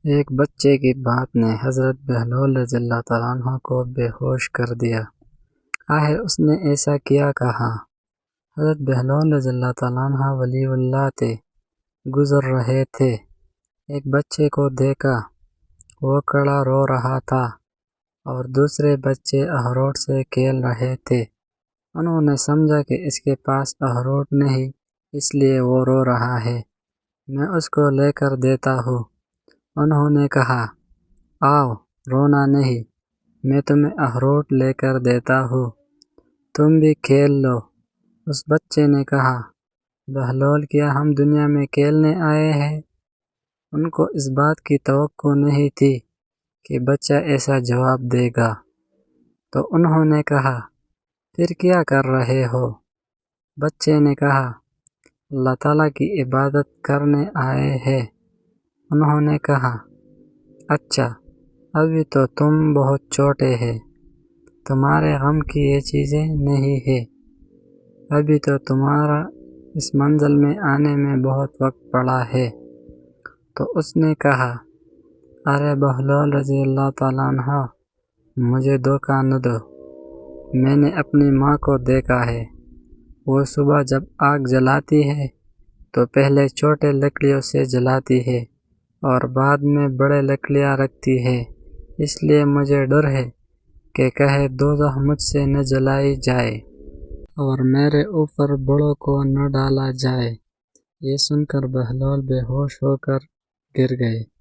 ایک بچے کی بات نے حضرت بہلول رضی اللہ تعالیٰ عنہ کو بے ہوش کر دیا۔ آخر اس نے ایسا کیا کہا؟ حضرت بہلول رضی اللہ تعالیٰ عنہ ولی اللہ تھے، گزر رہے تھے۔ ایک بچے کو دیکھا، وہ کھڑا رو رہا تھا اور دوسرے بچے اخروٹ سے کھیل رہے تھے۔ انہوں نے سمجھا کہ اس کے پاس اخروٹ نہیں، اس لیے وہ رو رہا ہے، میں اس کو لے کر دیتا ہوں۔ انہوں نے کہا، آؤ، رونا نہیں، میں تمہیں اخروٹ لے کر دیتا ہوں، تم بھی کھیل لو۔ اس بچے نے کہا، بہلول، کیا ہم دنیا میں کھیلنے آئے ہیں؟ ان کو اس بات کی توقع نہیں تھی کہ بچہ ایسا جواب دے گا، تو انہوں نے کہا، پھر کیا کر رہے ہو؟ بچے نے کہا، اللہ تعالیٰ کی عبادت کرنے آئے ہیں۔ انہوں نے کہا، اچھا، ابھی تو تم بہت چھوٹے ہیں، تمہارے غم کی یہ چیزیں نہیں ہیں، ابھی تو تمہارا اس منزل میں آنے میں بہت وقت پڑا ہے۔ تو اس نے کہا، ارے بہلول رضی اللہ تعالیٰ عنہ، مجھے دھوکہ نہ دو، میں نے اپنی ماں کو دیکھا ہے، وہ صبح جب آگ جلاتی ہے تو پہلے چھوٹے لکڑیوں سے جلاتی ہے اور بعد میں بڑے لکڑیاں رکھتی ہے، اس لیے مجھے ڈر ہے کہ کہیں دوزخ مجھ سے نہ جلائی جائے اور میرے اوپر بڑوں کو نہ ڈالا جائے۔ یہ سن کر بہلول بے ہوش ہو کر گر گئے۔